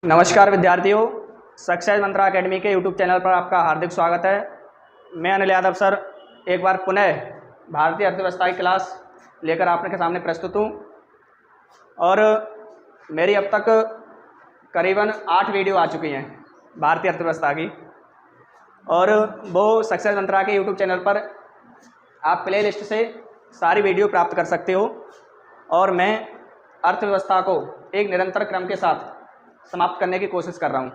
नमस्कार विद्यार्थियों, सक्सेस मंत्रा अकेडमी के यूट्यूब चैनल पर आपका हार्दिक स्वागत है। मैं अनिल यादव सर एक बार पुनः भारतीय अर्थव्यवस्था की क्लास लेकर आपके सामने प्रस्तुत हूँ और मेरी अब तक करीबन 8 वीडियो आ चुकी हैं भारतीय अर्थव्यवस्था की, और वो सक्सेस मंत्रा के यूट्यूब चैनल पर आप प्ले लिस्ट से सारी वीडियो प्राप्त कर सकते हो। और मैं अर्थव्यवस्था को एक निरंतर क्रम के साथ समाप्त करने की कोशिश कर रहा हूँ।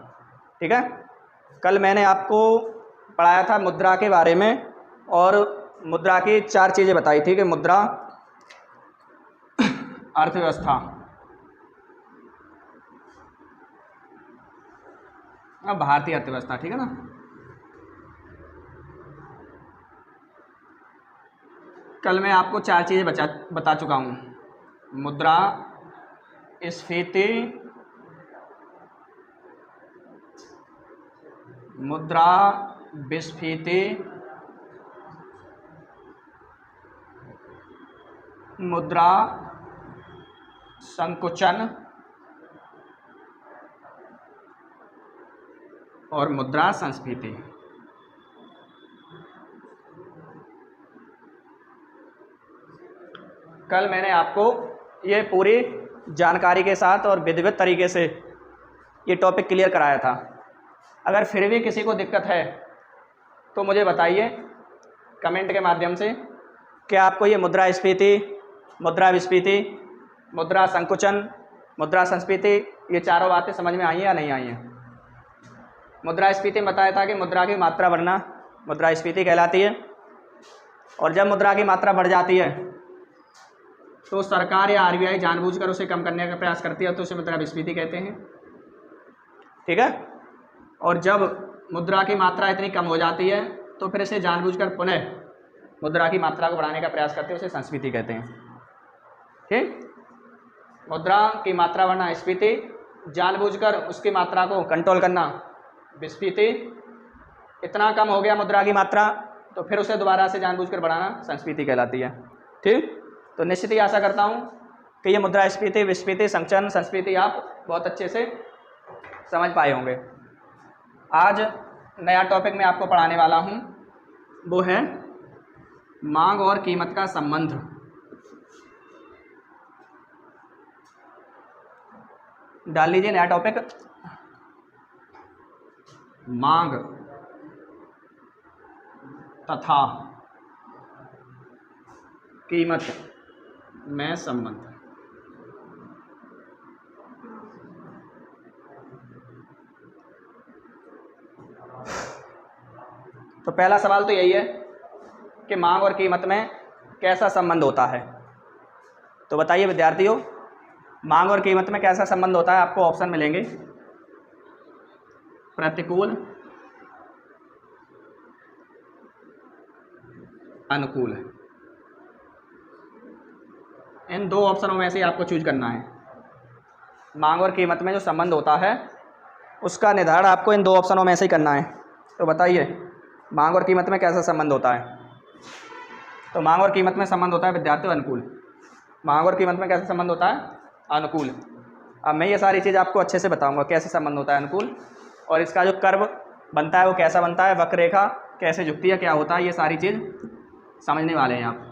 ठीक है, कल मैंने आपको पढ़ाया था मुद्रा के बारे में और मुद्रा की 4 चीज़ें बताई थी कि मुद्रा, अर्थव्यवस्था, भारतीय अर्थव्यवस्था। ठीक है ना। कल मैं आपको 4 चीज़ें बता चुका हूँ। मुद्रा स्फीति, मुद्रा विस्फीति, मुद्रा संकुचन और मुद्रा संस्फीति। कल मैंने आपको ये पूरी जानकारी के साथ और विधिवत तरीके से ये टॉपिक क्लियर कराया था। अगर फिर भी किसी को दिक्कत है तो मुझे बताइए कमेंट के माध्यम से कि आपको ये मुद्रा स्फीति, मुद्रा विस्फीति, मुद्रा संकुचन, मुद्रा संस्फीति, ये चारों बातें समझ में आई हैं या नहीं आई हैं। मुद्रा स्फीति में बताया था कि मुद्रा की मात्रा बढ़ना मुद्रा स्फीति कहलाती है, और जब मुद्रा की मात्रा बढ़ जाती है तो सरकार या आरबीआई जानबूझकर उसे कम करने का प्रयास करती है, तो उसे मुद्रा विस्फीति कहते हैं। ठीक है। और जब मुद्रा की मात्रा इतनी कम हो जाती है तो फिर इसे जानबूझकर पुनः मुद्रा की मात्रा को बढ़ाने का प्रयास करते हैं, उसे संस्फीति कहते हैं। ठीक, मुद्रा की मात्रा बढ़ना स्फीति, जानबूझकर उसकी मात्रा को कंट्रोल करना विस्फीति। इतना कम हो गया मुद्रा की मात्रा तो फिर उसे दोबारा से जानबूझकर बढ़ाना संस्फीति कहलाती है। ठीक, तो निश्चित ही आशा करता हूँ कि ये मुद्रा स्फीति, विस्फीति, संकुचन, संस्फीति आप बहुत अच्छे से समझ पाए होंगे। आज नया टॉपिक मैं आपको पढ़ाने वाला हूँ, वो है मांग और कीमत का संबंध। डाल लीजिए नया टॉपिक, मांग तथा कीमत में संबंध। तो पहला सवाल तो यही है कि मांग और कीमत में कैसा संबंध होता है। तो बताइए विद्यार्थियों, मांग और कीमत में कैसा संबंध होता है। आपको ऑप्शन मिलेंगे प्रतिकूल, अनुकूल। इन 2 ऑप्शनों में से आपको चूज करना है। मांग और कीमत में जो संबंध होता है उसका निर्धारण आपको इन 2 ऑप्शनों में से ही करना है। तो बताइए मांग और कीमत में कैसा संबंध होता है। तो मांग और कीमत में संबंध होता है विद्यार्थियों अनुकूल। मांग और कीमत में कैसा संबंध होता है, अनुकूल। अब मैं ये सारी चीज़ आपको अच्छे से बताऊंगा कैसे संबंध होता है अनुकूल, और इसका जो कर्व बनता है वो कैसा बनता है, वक्र रेखा कैसे झुकती है, क्या होता है, ये सारी चीज़ समझने वाले हैं आप।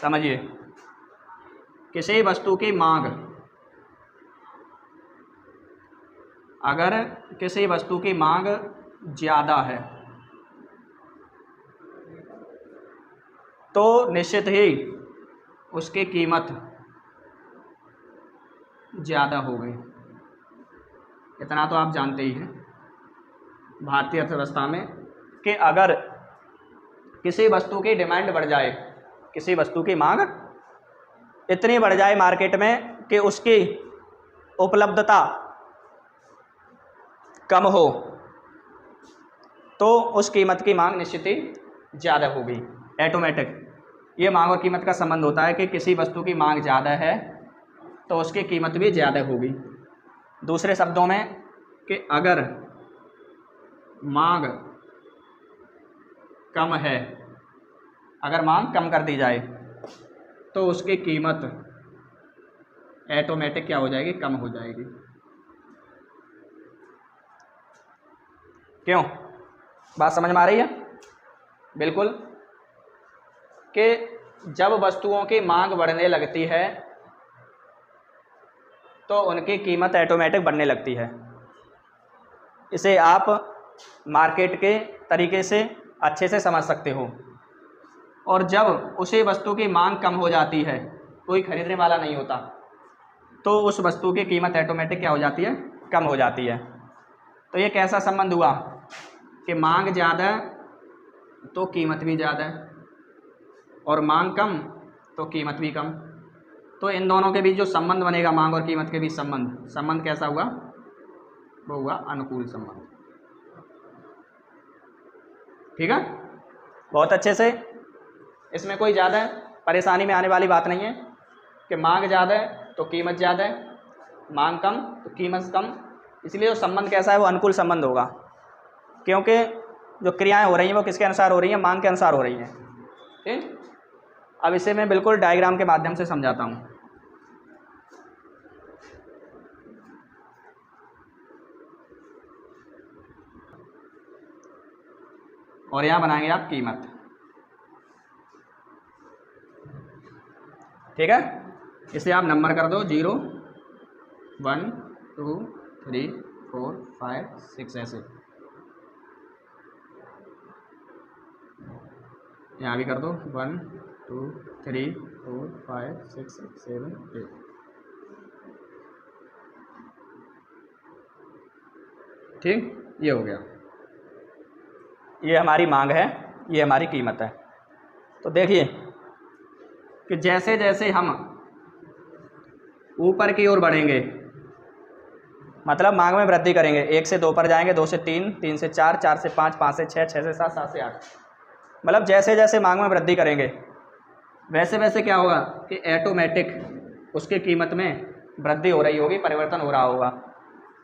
समझिए, किसी वस्तु की मांग, अगर किसी वस्तु की मांग ज़्यादा है तो निश्चित ही उसकी कीमत ज़्यादा हो गई। इतना तो आप जानते ही हैं भारतीय अर्थव्यवस्था में कि अगर किसी वस्तु की डिमांड बढ़ जाए, किसी वस्तु की मांग इतनी बढ़ जाए मार्केट में कि उसकी उपलब्धता कम हो, तो उस कीमत की मांग निश्चित ही ज़्यादा होगी। ऑटोमेटिक ये मांग और कीमत का संबंध होता है कि किसी वस्तु की मांग ज़्यादा है तो उसकी कीमत भी ज़्यादा होगी। दूसरे शब्दों में कि अगर मांग कम है, अगर मांग कम कर दी जाए तो उसकी कीमत ऑटोमेटिक क्या हो जाएगी, कम हो जाएगी। क्यों, बात समझ में आ रही है? बिल्कुल, कि जब वस्तुओं की मांग बढ़ने लगती है तो उनकी कीमत ऑटोमेटिक बढ़ने लगती है। इसे आप मार्केट के तरीके से अच्छे से समझ सकते हो। और जब उसी वस्तु की मांग कम हो जाती है, कोई खरीदने वाला नहीं होता, तो उस वस्तु की कीमत ऑटोमेटिक क्या हो जाती है, कम हो जाती है। तो ये कैसा संबंध हुआ कि मांग ज़्यादा तो कीमत भी ज़्यादा और मांग कम तो कीमत भी कम। तो इन दोनों के बीच जो संबंध बनेगा, मांग और कीमत के बीच संबंध कैसा हुआ, वो हुआ अनुकूल संबंध। ठीक है, बहुत अच्छे से। इसमें कोई ज़्यादा परेशानी में आने वाली बात नहीं है कि मांग ज़्यादा है तो कीमत ज़्यादा है, मांग कम तो कीमत कम। इसलिए जो संबंध कैसा है वो अनुकूल संबंध होगा, क्योंकि जो क्रियाएं हो रही हैं वो किसके अनुसार हो रही हैं, मांग के अनुसार हो रही हैं। ठीक, अब इसे मैं बिल्कुल डायग्राम के माध्यम से समझाता हूँ। और यहाँ बनाएंगे आप कीमत। ठीक है, इसे आप नंबर कर दो 0 1 2 3 4 5 6 ऐसे। यहाँ भी कर दो 1 2 3 4 5 6 7 8। ठीक, ये हो गया, ये हमारी मांग है, ये हमारी कीमत है। तो देखिए कि जैसे जैसे हम ऊपर की ओर बढ़ेंगे, मतलब मांग में वृद्धि करेंगे, 1 से 2 पर जाएंगे, 2 से 3, 3 से 4, 4 से 5, 5 से 6, 6 से 7, 7 से 8, मतलब जैसे जैसे मांग में वृद्धि करेंगे वैसे वैसे क्या होगा कि ऑटोमेटिक उसकी कीमत में वृद्धि हो रही होगी, परिवर्तन हो रहा होगा।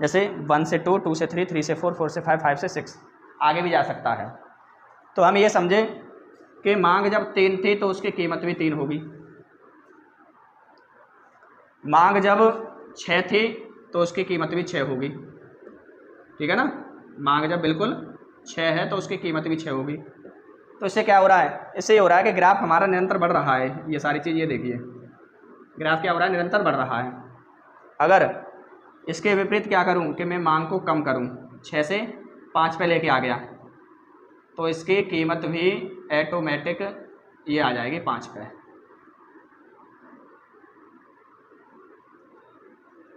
जैसे 1 से 2, 2 से 3, 3 से 4, 4 से 5, 5 से 6, आगे भी जा सकता है। तो हम ये समझे कि मांग जब 3 थी तो उसकी कीमत भी 3 होगी, मांग जब 6 थी तो उसकी कीमत भी 6 होगी। ठीक है ना, मांग जब बिल्कुल 6 है तो उसकी कीमत भी 6 होगी। तो इससे क्या हो रहा है, इससे ये हो रहा है कि ग्राफ हमारा निरंतर बढ़ रहा है। ये सारी चीज़ ये देखिए, ग्राफ क्या हो रहा है, निरंतर बढ़ रहा है। अगर इसके विपरीत क्या करूं कि मैं मांग को कम करूं, 6 से 5 पे लेके आ गया, तो इसकी कीमत भी ऑटोमेटिक ये आ जाएगी 5 पे।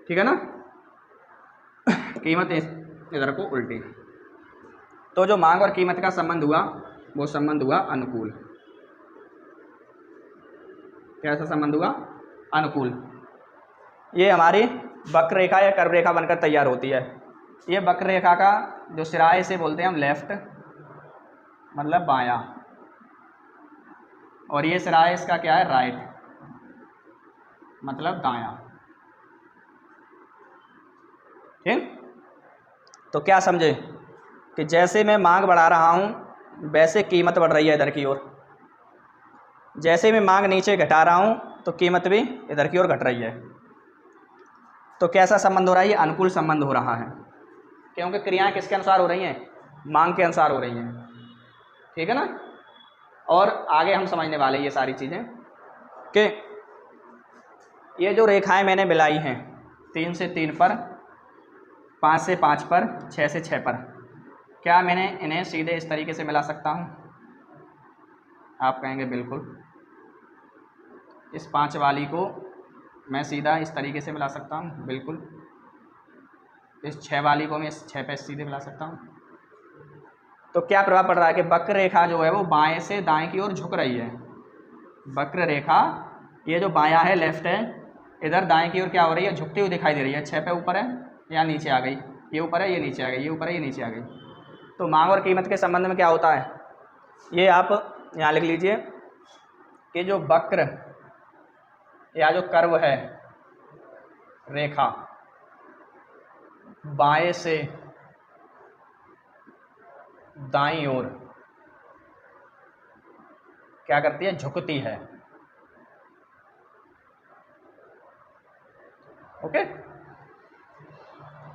ठीक है ना, कीमत इधर को उल्टी। तो जो मांग और कीमत का संबंध हुआ वो संबंध हुआ अनुकूल। कैसा संबंध हुआ, अनुकूल। ये हमारी वक्र रेखा या कर्व रेखा बनकर तैयार होती है। ये वक्र रेखा का जो सिरा है इसे बोलते हैं हम लेफ्ट, मतलब बायां, और ये सिरा है इसका क्या है, राइट, मतलब दायां। ठीक, तो क्या समझे कि जैसे मैं मांग बढ़ा रहा हूँ वैसे कीमत बढ़ रही है इधर की ओर, जैसे मैं मांग नीचे घटा रहा हूँ तो कीमत भी इधर की ओर घट रही है। तो कैसा संबंध हो रहा है, ये अनुकूल संबंध हो रहा है, क्योंकि क्रियाएं किसके अनुसार हो रही हैं, मांग के अनुसार हो रही हैं। ठीक है ना, और आगे हम समझने वाले ये सारी चीज़ें कि ये जो रेखाएं मैंने मिलाई हैं 3 से 3 पर, 5 से 5 पर, 6 से 6 पर, क्या मैंने इन्हें सीधे इस तरीके से मिला सकता हूँ? आप कहेंगे बिल्कुल। इस 5 वाली को मैं सीधा इस तरीके से मिला सकता हूँ, बिल्कुल। इस 6 वाली को मैं इस 6 पे सीधे मिला सकता हूँ। तो क्या प्रभाव पड़ रहा है कि वक्र रेखा जो है वो बाएं से दाएं की ओर झुक रही है। वक्र रेखा ये जो बायां है, लेफ्ट है, इधर दाएं की ओर क्या हो रही है, झुकती हुई दिखाई दे रही है। 6 पे ऊपर है या नीचे आ गई, ये ऊपर है ये नीचे आ गई, ये ऊपर है ये नीचे आ गई। तो मांग और कीमत के संबंध में क्या होता है, ये आप यहाँ लिख लीजिए कि जो वक्र या जो कर्व है रेखा बाएं से दाईं ओर क्या करती है, झुकती है। ओके,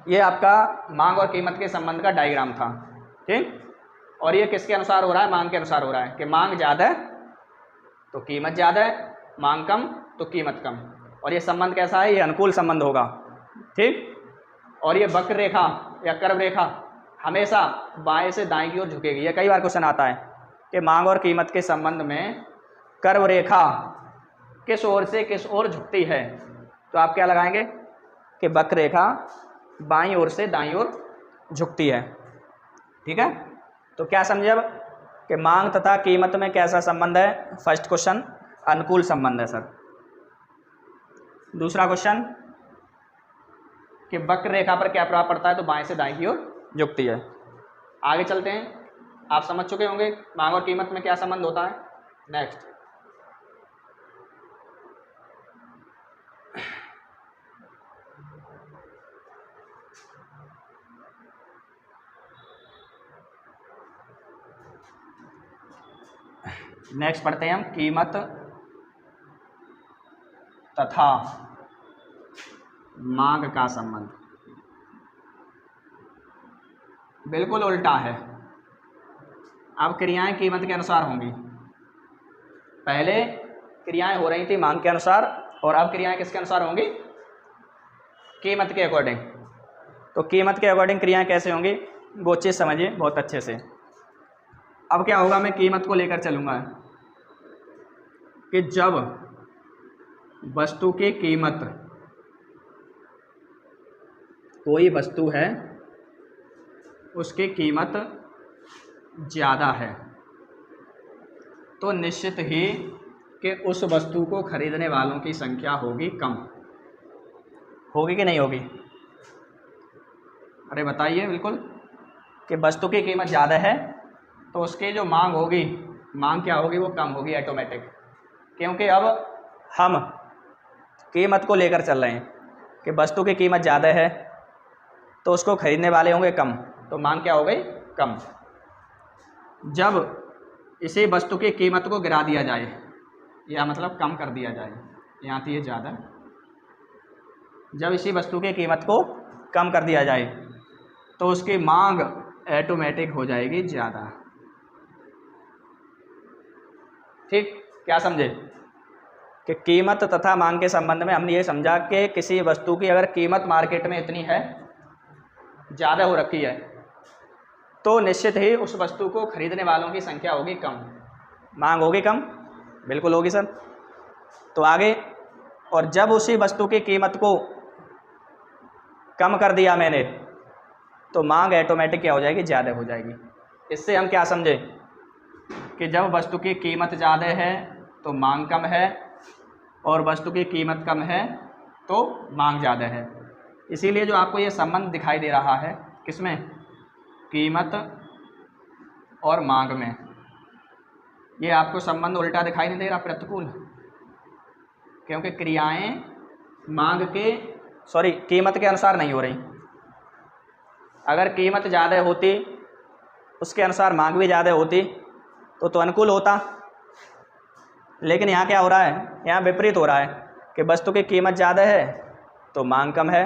ये आपका मांग और कीमत के संबंध का डायग्राम था। ठीक, और ये किसके अनुसार हो रहा है? मांग के अनुसार हो रहा है कि मांग ज़्यादा है तो कीमत ज़्यादा है, मांग कम तो कीमत कम। और ये संबंध कैसा है? ये अनुकूल संबंध होगा। ठीक, और ये वक्र रेखा या कर्व रेखा हमेशा बाएं से दाएं की ओर झुकेगी। ये कई बार क्वेश्चन आता है कि मांग और कीमत के संबंध में कर्व रेखा किस ओर से किस ओर झुकती है, तो आप क्या लगाएंगे कि वक्र रेखा बाईं ओर से दाईं ओर झुकती है। ठीक है, तो क्या समझे अब कि मांग तथा कीमत में कैसा संबंध है? फर्स्ट क्वेश्चन अनुकूल संबंध है सर। दूसरा क्वेश्चन कि वक्र रेखा पर क्या प्रभाव पड़ता है? तो बाएं से दाएं की ओर झुकती है। आगे चलते हैं, आप समझ चुके होंगे मांग और कीमत में क्या संबंध होता है। नेक्स्ट, पढ़ते हैं हम कीमत तथा मांग का संबंध। बिल्कुल उल्टा है। अब क्रियाएं कीमत के अनुसार होंगी। पहले क्रियाएं हो रही थी मांग के अनुसार और अब क्रियाएं किसके अनुसार होंगी? कीमत के अकॉर्डिंग। तो कीमत के अकॉर्डिंग क्रियाएं कैसे होंगी वो चीज़ समझिए बहुत अच्छे से। अब क्या होगा, मैं कीमत को लेकर चलूँगा कि जब वस्तु की कीमत, कोई वस्तु है उसकी कीमत ज़्यादा है तो निश्चित ही कि उस वस्तु को खरीदने वालों की संख्या होगी कम। होगी कि नहीं होगी? अरे बताइए। बिल्कुल, कि वस्तु की कीमत ज़्यादा है तो उसकी जो मांग होगी, मांग क्या होगी? वो कम होगी ऑटोमेटिक, क्योंकि अब हम कीमत को लेकर चल रहे हैं कि वस्तु की कीमत ज़्यादा है तो उसको खरीदने वाले होंगे कम, तो मांग क्या हो गई? कम। जब इसी वस्तु की कीमत को गिरा दिया जाए या मतलब कम कर दिया जाए, यहाँ थी ये ज़्यादा, जब इसी वस्तु की कीमत को कम कर दिया जाए तो उसकी मांग ऑटोमेटिक हो जाएगी ज़्यादा। ठीक, क्या समझे कि कीमत तथा मांग के संबंध में हमने ये समझा कि किसी वस्तु की अगर कीमत मार्केट में इतनी है, ज़्यादा हो रखी है, तो निश्चित ही उस वस्तु को खरीदने वालों की संख्या होगी कम, मांग होगी कम। बिल्कुल होगी सर। तो आगे, और जब उसी वस्तु की कीमत को कम कर दिया मैंने तो मांग ऑटोमेटिक क्या हो जाएगी? ज़्यादा हो जाएगी। इससे हम क्या समझे कि जब वस्तु की कीमत ज़्यादा है तो मांग कम है और वस्तु की कीमत कम है तो मांग ज़्यादा है। इसीलिए जो आपको ये संबंध दिखाई दे रहा है किसमें? कीमत और मांग में। ये आपको संबंध उल्टा दिखाई नहीं दे रहा, प्रतिकूल, क्योंकि क्रियाएं मांग के कीमत के अनुसार नहीं हो रही। अगर कीमत ज़्यादा होती उसके अनुसार मांग भी ज़्यादा होती तो अनुकूल होता, लेकिन यहाँ क्या हो रहा है? यहाँ विपरीत हो रहा है कि वस्तु की कीमत ज़्यादा है तो मांग कम है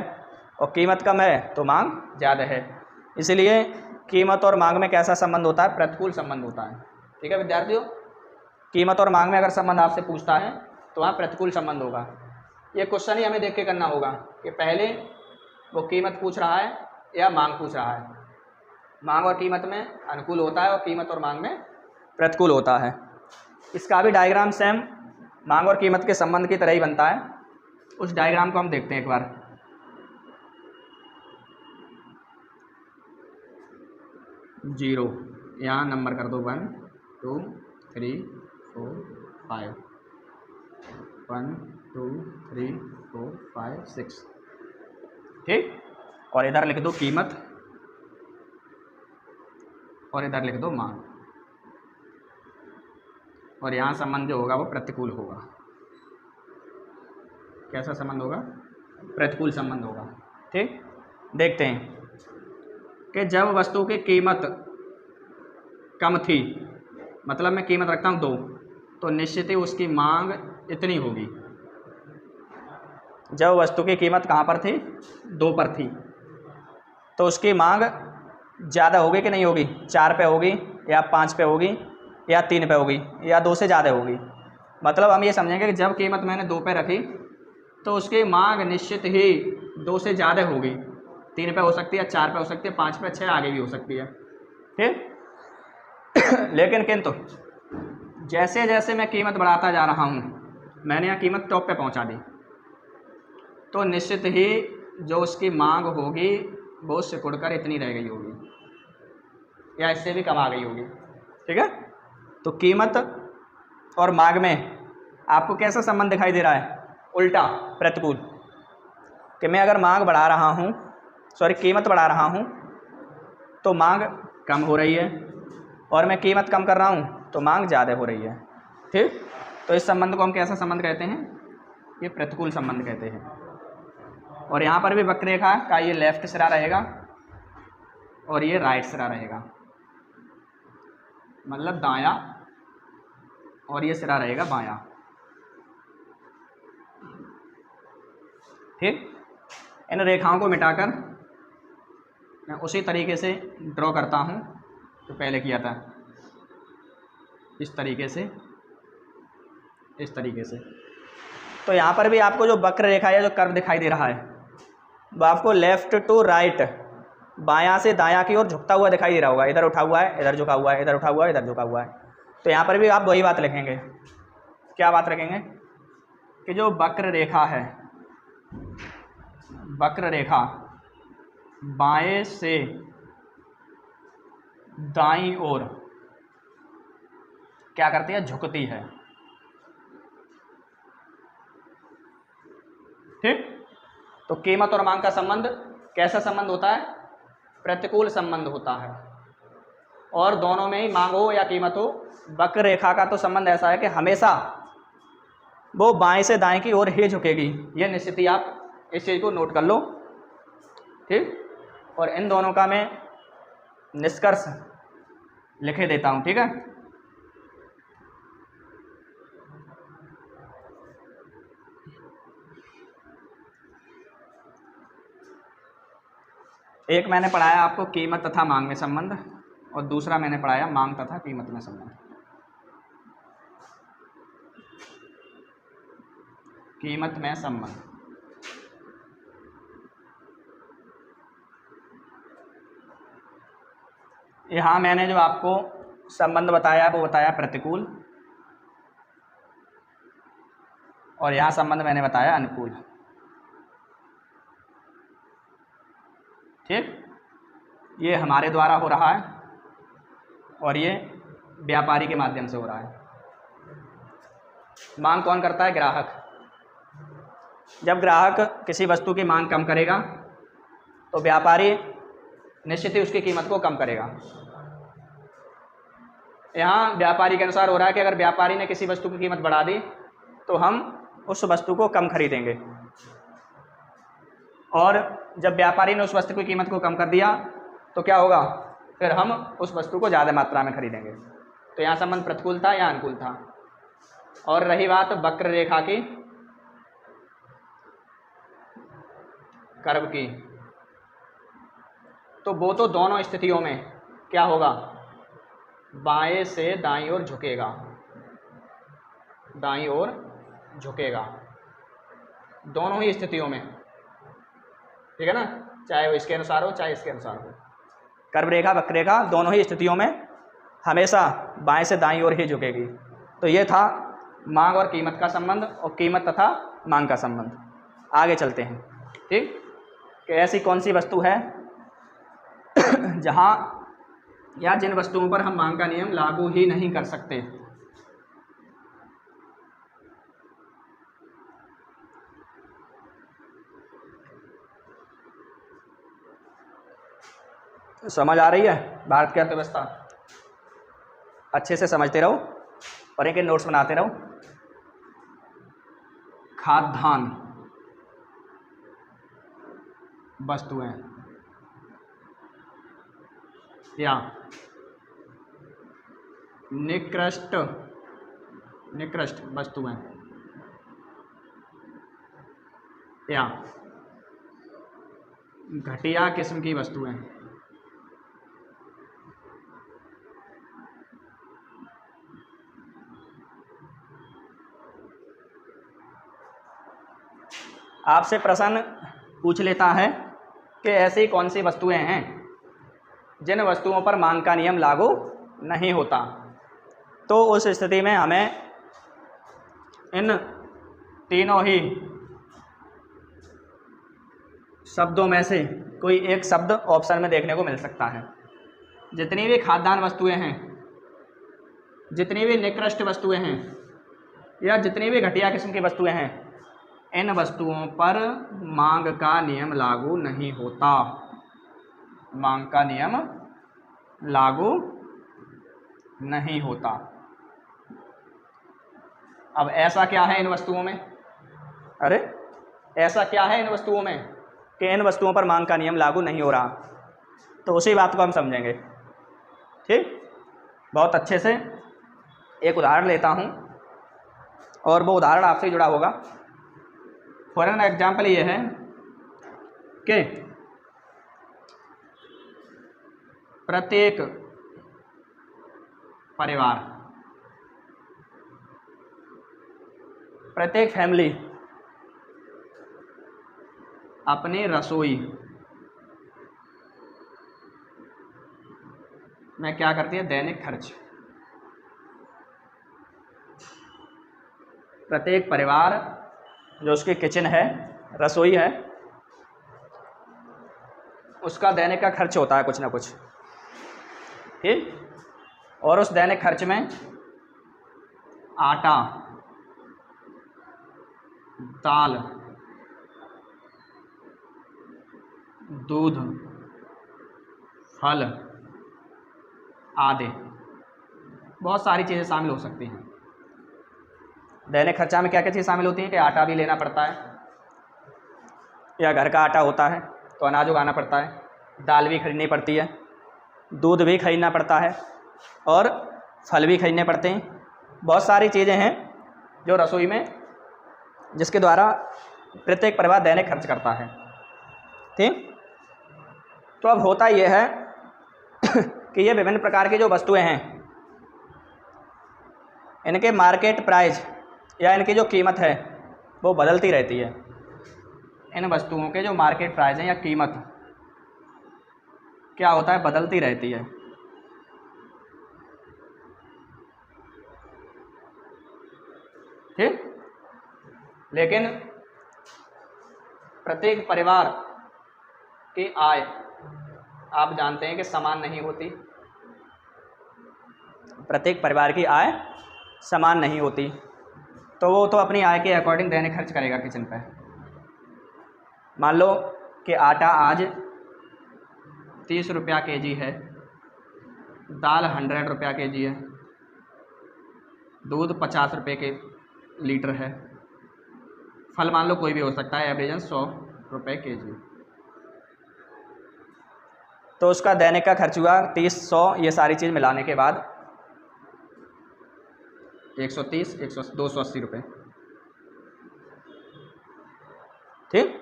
और कीमत कम है तो मांग ज़्यादा है। इसलिए कीमत और मांग में कैसा संबंध होता है? प्रतिकूल संबंध होता है। ठीक है विद्यार्थियों, कीमत और मांग में अगर संबंध आपसे पूछता है तो वहाँ प्रतिकूल संबंध होगा। ये क्वेश्चन ही हमें देख के करना होगा कि पहले वो कीमत पूछ रहा है या मांग पूछ रहा है। मांग और कीमत में अनुकूल होता है और कीमत और मांग में प्रतिकूल होता है। इसका भी डायग्राम सेम मांग और कीमत के संबंध की तरह ही बनता है। उस डायग्राम को हम देखते हैं एक बार। जीरो, यहाँ नंबर कर दो 1 2 3 4 5, 1 2 3 4 5 6। ठीक, और इधर लिख दो कीमत और इधर लिख दो मांग, और यहाँ संबंध जो होगा वो प्रतिकूल होगा। कैसा संबंध होगा? प्रतिकूल संबंध होगा। ठीक, देखते हैं कि जब वस्तु की कीमत कम थी, मतलब मैं कीमत रखता हूँ 2, तो निश्चित ही उसकी मांग इतनी होगी। जब वस्तु की कीमत कहाँ पर थी, 2 पर थी, तो उसकी मांग ज़्यादा होगी कि नहीं होगी, 4 पे होगी या 5 पे होगी या 3 पे होगी या 2 से ज़्यादा होगी। मतलब हम ये समझेंगे कि जब कीमत मैंने 2 पे रखी तो उसकी मांग निश्चित ही 2 से ज़्यादा होगी, 3 पे हो सकती है, 4 पे हो सकती है, 5 पे, 6 आगे भी हो सकती है, ठीक। लेकिन किंतु जैसे जैसे मैं कीमत बढ़ाता जा रहा हूँ, मैंने यहाँ कीमत टॉप पे पहुँचा दी, तो निश्चित ही जो उसकी मांग होगी वो सिकुड़कर इतनी रह गई होगी या इससे भी कम आ गई होगी, ठीक है। तो कीमत और मांग में आपको कैसा संबंध दिखाई दे रहा है, उल्टा, प्रतिकूल, कि मैं अगर मांग बढ़ा रहा हूँ, कीमत बढ़ा रहा हूँ तो मांग कम हो रही है, और मैं कीमत कम कर रहा हूँ तो मांग ज़्यादा हो रही है, ठीक। तो इस संबंध को हम कैसा संबंध कहते हैं, ये प्रतिकूल संबंध कहते हैं। और यहाँ पर भी वक्ररेखा का ये लेफ्ट सिरा रहेगा और ये राइट सिरा रहेगा, मतलब दायां, और ये सिरा रहेगा बायां, ठीक। इन रेखाओं को मिटाकर मैं उसी तरीके से ड्रॉ करता हूँ जो पहले किया था, इस तरीके से, इस तरीके से। तो यहाँ पर भी आपको जो वक्र रेखा या जो कर्व दिखाई दे रहा है वो आपको लेफ़्ट टू राइट, बायां से दायां की ओर झुकता हुआ दिखाई दे रहा होगा, इधर उठा हुआ है, इधर झुका हुआ है, इधर उठा हुआ है, इधर झुका हुआ है। तो यहाँ पर भी आप वही बात लिखेंगे, क्या बात रखेंगे, कि जो वक्र रेखा है, वक्र रेखा बाएं से दाईं ओर क्या करती है, झुकती है, ठीक। तो कीमत और मांग का संबंध कैसा संबंध होता है, प्रतिकूल संबंध होता है। और दोनों में ही, मांग हो या कीमत हो, वक्र रेखा का तो संबंध ऐसा है कि हमेशा वो बाएं से दाएं की ओर ही झुकेगी, ये निश्चित ही आप इस चीज़ को नोट कर लो, ठीक। और इन दोनों का मैं निष्कर्ष लिखे देता हूँ, ठीक है। एक मैंने पढ़ाया आपको कीमत तथा मांग में संबंध, और दूसरा मैंने पढ़ाया मांग तथा कीमत में संबंध। कीमत में संबंध, यहाँ मैंने जो आपको संबंध बताया वो बताया प्रतिकूल, और यहाँ संबंध मैंने बताया अनुकूल, ठीक। ये हमारे द्वारा हो रहा है और ये व्यापारी के माध्यम से हो रहा है। मांग कौन करता है, ग्राहक। जब ग्राहक किसी वस्तु की मांग कम करेगा तो व्यापारी निश्चित ही उसकी कीमत को कम करेगा। यहाँ व्यापारी के अनुसार हो रहा है कि अगर व्यापारी ने किसी वस्तु की कीमत बढ़ा दी तो हम उस वस्तु को कम खरीदेंगे, और जब व्यापारी ने उस वस्तु की कीमत को कम कर दिया तो क्या होगा, फिर हम उस वस्तु को ज़्यादा मात्रा में खरीदेंगे। तो यहाँ संबंध प्रतिकूल था या अनुकूल था। और रही बात वक्र रेखा की, कर्व की, तो वो तो दोनों स्थितियों में क्या होगा, बाएं से दाईं ओर झुकेगा, दाईं ओर झुकेगा, दोनों ही स्थितियों में, ठीक है ना, चाहे वो इसके अनुसार हो चाहे इसके अनुसार हो। कर्व रेखा वक्र रेखा दोनों ही स्थितियों में हमेशा बाएं से दाईं ओर ही झुकेगी। तो ये था मांग और कीमत का संबंध और कीमत तथा मांग का संबंध। आगे चलते हैं, ठीक। कि ऐसी कौन सी वस्तु है जहाँ या जिन वस्तुओं पर हम मांग का नियम लागू ही नहीं कर सकते। समझ आ रही है भारत की अर्थव्यवस्था, अच्छे से समझते रहो और इनके नोट्स बनाते रहो। खाद्यान्न वस्तुएं या निकृष्ट वस्तुएं, या घटिया किस्म की वस्तुएं। आपसे प्रश्न पूछ लेता है कि ऐसी कौन सी वस्तुएं हैं जिन वस्तुओं पर मांग का नियम लागू नहीं होता। तो उस स्थिति में हमें इन तीनों ही शब्दों में से कोई एक शब्द ऑप्शन में देखने को मिल सकता है। जितनी भी खाद्यान्न वस्तुएं हैं, जितनी भी निकृष्ट वस्तुएं हैं या जितनी भी घटिया किस्म की वस्तुएं हैं, इन वस्तुओं पर मांग का नियम लागू नहीं होता। मांग का नियम लागू नहीं होता। अब ऐसा क्या है इन वस्तुओं में? अरे ऐसा क्या है इन वस्तुओं में कि इन वस्तुओं पर मांग का नियम लागू नहीं हो रहा? तो उसी बात को हम समझेंगे। ठीक, बहुत अच्छे से एक उदाहरण लेता हूं और वो उदाहरण आपसे जुड़ा होगा। फॉर एन एग्जाम्पल ये है कि प्रत्येक परिवार, प्रत्येक फैमिली अपनी रसोई में क्या करती है? दैनिक खर्च। प्रत्येक परिवार जो उसकी किचन है, रसोई है, उसका दैनिक का खर्च होता है कुछ ना कुछ। ठीक, और उस दैनिक खर्च में आटा, दाल, दूध, फल आदि बहुत सारी चीज़ें शामिल हो सकती हैं। दैनिक खर्चा में क्या क्या चीज़ शामिल होती है कि आटा भी लेना पड़ता है, या घर का आटा होता है तो अनाज उगाना पड़ता है, दाल भी खरीदनी पड़ती है, दूध भी खरीदना पड़ता है और फल भी खरीदने पड़ते हैं। बहुत सारी चीज़ें हैं जो रसोई में, जिसके द्वारा प्रत्येक परिवार दैनिक खर्च करता है। ठीक, तो अब होता यह है कि ये विभिन्न प्रकार की जो वस्तुएं हैं, इनके मार्केट प्राइस या इनकी जो कीमत है वो बदलती रहती है। इन वस्तुओं के जो मार्केट प्राइस है या कीमत क्या होता है? बदलती रहती है। ठीक, लेकिन प्रत्येक परिवार की आय आप जानते हैं कि समान नहीं होती। प्रत्येक परिवार की आय समान नहीं होती, तो वो तो अपनी आय के अकॉर्डिंग दैनिक खर्च करेगा किचन पे। मान लो कि आटा आज 30 रुपया केजी है, दाल 100 रुपया केजी है, दूध 50 रुपये के लीटर है, फल मान लो कोई भी हो सकता है, एवरेजन 100 रुपये केजी। तो उसका दैनिक का खर्च हुआ 30, 100 ये सारी चीज़ मिलाने के बाद 130, 280 रुपये। ठीक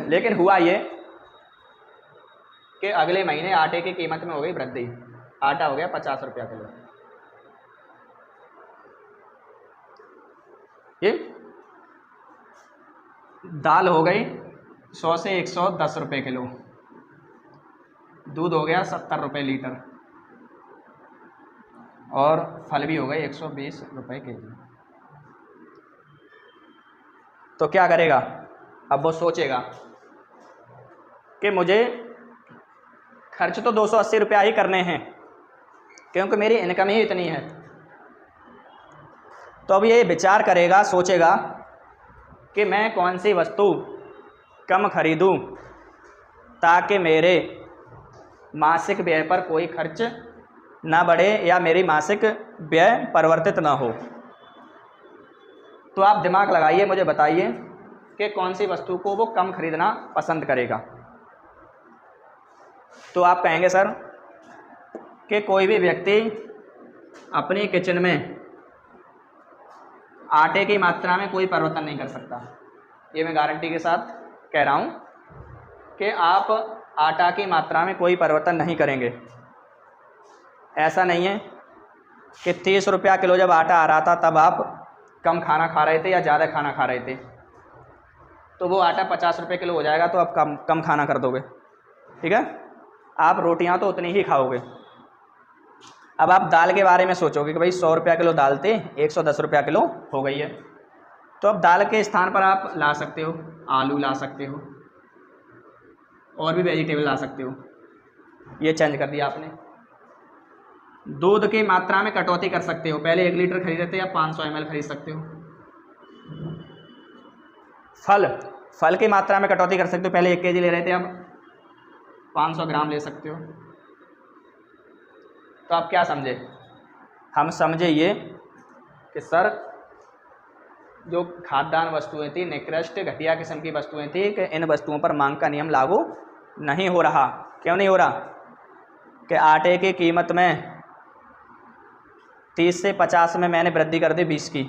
लेकिन हुआ ये कि अगले महीने आटे की कीमत में हो गई वृद्धि। आटा हो गया 50 रुपया किलो। ठीक, दाल हो गई 100 से 110 रुपये किलो, दूध हो गया 70 रुपये लीटर और फल भी हो गए 120 रुपये केजी। तो क्या करेगा? अब वो सोचेगा कि मुझे खर्च तो 280 रुपया ही करने हैं क्योंकि मेरी इनकम ही इतनी है। तो अब ये विचार करेगा, सोचेगा कि मैं कौन सी वस्तु कम खरीदूं ताकि मेरे मासिक व्यय पर कोई खर्च ना बढ़े या मेरी मासिक व्यय परिवर्तित ना हो। तो आप दिमाग लगाइए, मुझे बताइए कि कौन सी वस्तु को वो कम खरीदना पसंद करेगा। तो आप कहेंगे सर कि कोई भी व्यक्ति अपनी किचन में आटे की मात्रा में कोई परिवर्तन नहीं कर सकता। ये मैं गारंटी के साथ कह रहा हूँ कि आप आटा की मात्रा में कोई परिवर्तन नहीं करेंगे। ऐसा नहीं है कि 30 रुपया किलो जब आटा आ रहा था तब आप कम खाना खा रहे थे या ज़्यादा खाना खा रहे थे, तो वो आटा 50 रुपये किलो हो जाएगा तो आप कम खाना कर दोगे, ठीक है। आप रोटियां तो उतनी ही खाओगे। अब आप दाल के बारे में सोचोगे कि भाई 100 रुपया किलो दाल थे, 110 रुपया किलो हो गई है, तो अब दाल के स्थान पर आप ला सकते हो आलू, ला सकते हो और भी वेजिटेबल ला सकते हो। ये चेंज कर दिया आपने। दूध की मात्रा में कटौती कर सकते हो। पहले 1 लीटर खरीदते थे, अब 500 ml खरीद सकते हो। फल की मात्रा में कटौती कर सकते हो। पहले 1 kg ले रहे थे, अब 500 ग्राम ले सकते हो। तो आप क्या समझे? हम समझे ये कि सर जो खाद्यान्न वस्तुएं थी, निकृष्ट घटिया किस्म की वस्तुएं थी, कि इन वस्तुओं पर मांग का नियम लागू नहीं हो रहा। क्यों नहीं हो रहा? कि आटे की कीमत में 30 से 50 में मैंने वृद्धि कर दी 20 की,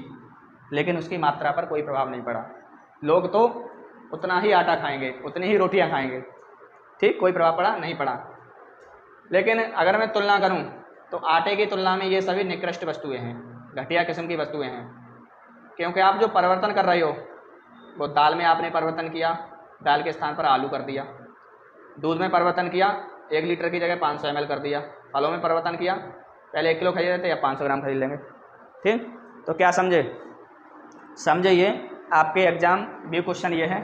लेकिन उसकी मात्रा पर कोई प्रभाव नहीं पड़ा। लोग तो उतना ही आटा खाएंगे, उतनी ही रोटियां खाएंगे, ठीक, कोई प्रभाव पड़ा नहीं पड़ा। लेकिन अगर मैं तुलना करूं तो आटे की तुलना में ये सभी निकृष्ट वस्तुएं हैं, घटिया किस्म की वस्तुएं हैं। क्योंकि आप जो परिवर्तन कर रहे हो, वो दाल में आपने परिवर्तन किया, दाल के स्थान पर आलू कर दिया। दूध में परिवर्तन किया, 1 लीटर की जगह 500 ml कर दिया। फलों में परिवर्तन किया, पहले 1 किलो खरीद रहे थे, या 500 ग्राम खरीद लेंगे, ठीक। तो क्या समझे? समझे ये आपके एग्जाम भी क्वेश्चन ये है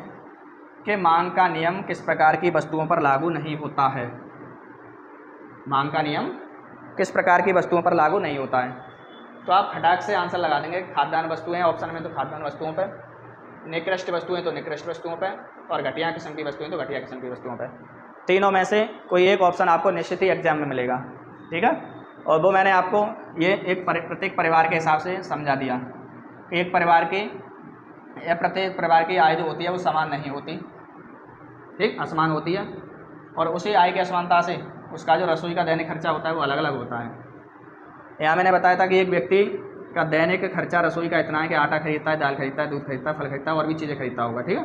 कि मांग का नियम किस प्रकार की वस्तुओं पर लागू नहीं होता है। मांग का नियम किस प्रकार की वस्तुओं पर लागू नहीं होता है। तो आप खटाक से आंसर लगा देंगे। खाद्यान्न वस्तुएं ऑप्शन में, तो खाद्यान्न वस्तुओं पर, निकृष्ट वस्तुएं तो निकृष्ट वस्तुओं पर, और घटिया किस्म की वस्तुएं तो घटिया किस्म की वस्तुओं पर। तीनों में से कोई एक ऑप्शन आपको निश्चित ही एग्जाम में मिलेगा, ठीक है। और वो मैंने आपको ये एक प्रत्येक परिवार के हिसाब से समझा दिया कि एक परिवार की या प्रत्येक परिवार की आय जो होती है वो समान नहीं होती, ठीक, असमान होती है। और उसी आय की असमानता से उसका जो रसोई का दैनिक खर्चा होता है वो अलग अलग होता है। यहाँ मैंने बताया था कि एक व्यक्ति का दैनिक खर्चा रसोई का इतना है कि आटा खरीदता है, दाल खरीदता है, दूध खरीदता है, फल खरीदता है और भी चीज़ें खरीदता होगा, ठीक है।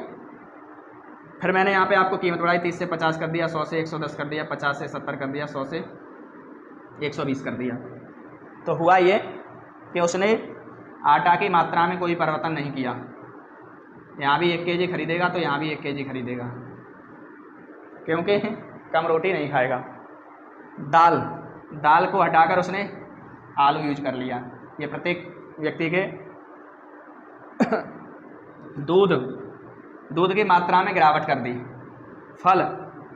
फिर मैंने यहाँ पे आपको कीमत बढ़ाई, 30 से 50 कर दिया, 100 से 110 कर दिया, 50 से 70 कर दिया, 100 से 120 कर दिया। तो हुआ ये कि उसने आटा की मात्रा में कोई परिवर्तन नहीं किया। यहाँ भी 1 kg खरीदेगा तो यहाँ भी 1 kg खरीदेगा, क्योंकि कम रोटी नहीं खाएगा। दाल को हटाकर उसने आलू यूज कर लिया। ये प्रत्येक व्यक्ति के दूध की मात्रा में गिरावट कर दी।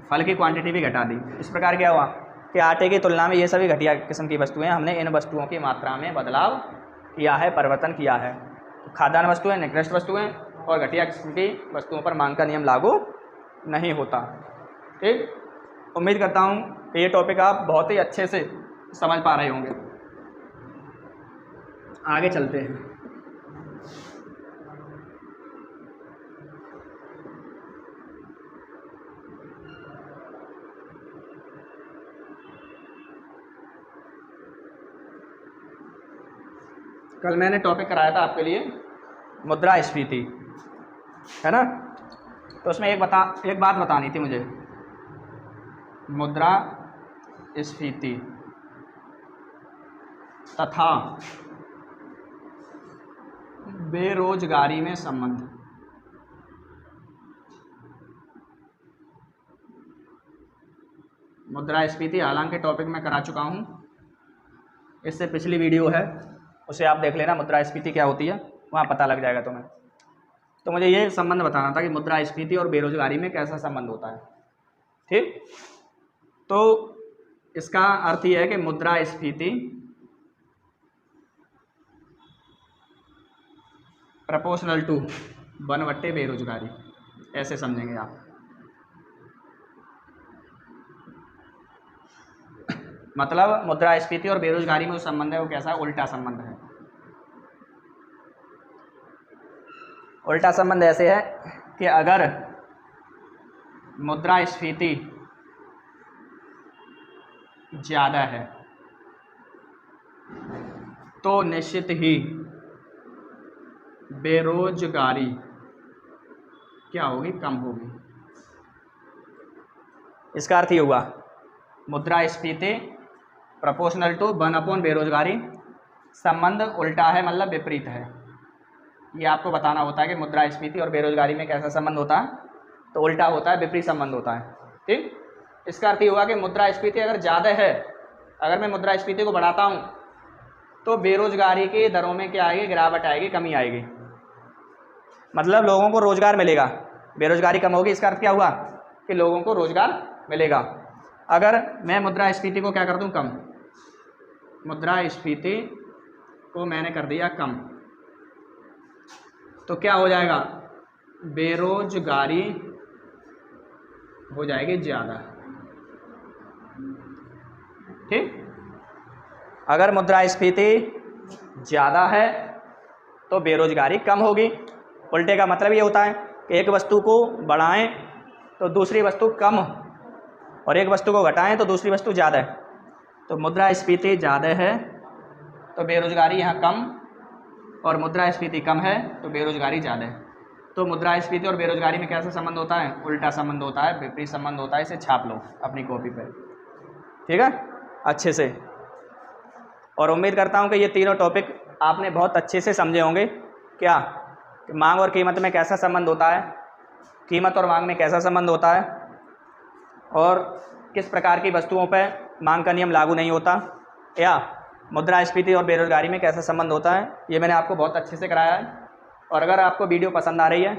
फल की क्वांटिटी भी घटा दी। इस प्रकार क्या हुआ कि आटे की तुलना में ये सभी घटिया किस्म की वस्तुएं, हमने इन वस्तुओं की मात्रा में बदलाव किया है, परिवर्तन किया है। खाद्यान्न वस्तुएं निकृष्ट वस्तुएं और घटिया किस्म की वस्तुओं पर मांग का नियम लागू नहीं होता, ठीक। उम्मीद करता हूँ कि ये टॉपिक आप बहुत ही अच्छे से समझ पा रहे होंगे। आगे चलते हैं। कल मैंने टॉपिक कराया था आपके लिए मुद्रास्फीति, है ना। तो उसमें एक बात बतानी थी मुझे। मुद्रास्फीति तथा बेरोजगारी में संबंध। मुद्रास्फीति हालांकि टॉपिक मैं करा चुका हूँ, इससे पिछली वीडियो है, उसे आप देख लेना। मुद्रास्फीति क्या होती है वहाँ पता लग जाएगा तुम्हें। तो मुझे ये संबंध बताना था कि मुद्रास्फीति और बेरोजगारी में कैसा संबंध होता है, ठीक। तो इसका अर्थ यह है कि मुद्रास्फीति प्रोपोर्शनल टू 1/, बेरोजगारी, ऐसे समझेंगे आप। मतलब मुद्रास्फीति और बेरोजगारी में जो संबंध है वो कैसा, उल्टा संबंध है। उल्टा संबंध ऐसे है कि अगर मुद्रास्फीति ज़्यादा है तो निश्चित ही बेरोजगारी क्या होगी, कम होगी। इसका अर्थ ये हुआ मुद्रास्फीति प्रोपोर्शनल टू 1 बेरोजगारी, संबंध उल्टा है मतलब विपरीत है। ये आपको बताना होता है कि मुद्रास्फीति और बेरोजगारी में कैसा संबंध होता है, तो उल्टा होता है, विपरीत संबंध होता है। ठीक, इसका अर्थ ये हुआ कि मुद्रास्फीति अगर ज़्यादा है, अगर मैं मुद्रास्फीति को बढ़ाता हूँ तो बेरोजगारी की दरों में क्या आएगी, गिरावट आएगी, कमी आएगी, मतलब लोगों को रोजगार मिलेगा। बेरोजगारी कम होगी, इसका अर्थ क्या हुआ कि लोगों को रोजगार मिलेगा। अगर मैं मुद्रास्फीति को क्या कर दूं, कम, मुद्रास्फीति को मैंने कर दिया कम, तो क्या हो जाएगा, बेरोजगारी हो जाएगी ज़्यादा। ठीक, अगर मुद्रास्फीति ज़्यादा है तो बेरोजगारी कम होगी। उल्टे का मतलब ये होता है कि एक वस्तु को बढ़ाएं तो दूसरी वस्तु कम, और एक वस्तु को घटाएं तो दूसरी वस्तु ज़्यादा है। तो मुद्रास्फीति ज़्यादा है तो बेरोजगारी यहाँ कम, और मुद्रास्फीति कम है तो बेरोजगारी ज़्यादा है। तो मुद्रास्फीति और बेरोजगारी में कैसा संबंध होता है, उल्टा संबंध होता है, विपरीत संबंध होता है। इसे छाप लो अपनी कॉपी पर, ठीक है, अच्छे से। और उम्मीद करता हूँ कि ये तीनों टॉपिक आपने बहुत अच्छे से समझे होंगे। क्या, मांग और कीमत में कैसा संबंध होता है, कीमत और मांग में कैसा संबंध होता है, और किस प्रकार की वस्तुओं पर मांग का नियम लागू नहीं होता, या मुद्रास्फीति और बेरोजगारी में कैसा संबंध होता है। ये मैंने आपको बहुत अच्छे से कराया है। और अगर आपको वीडियो पसंद आ रही है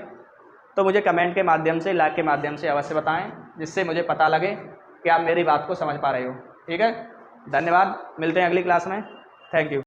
तो मुझे कमेंट के माध्यम से, लाइक के माध्यम से अवश्य बताएं, जिससे मुझे पता लगे कि आप मेरी बात को समझ पा रहे हो। ठीक है, धन्यवाद, मिलते हैं अगली क्लास में। Thank you.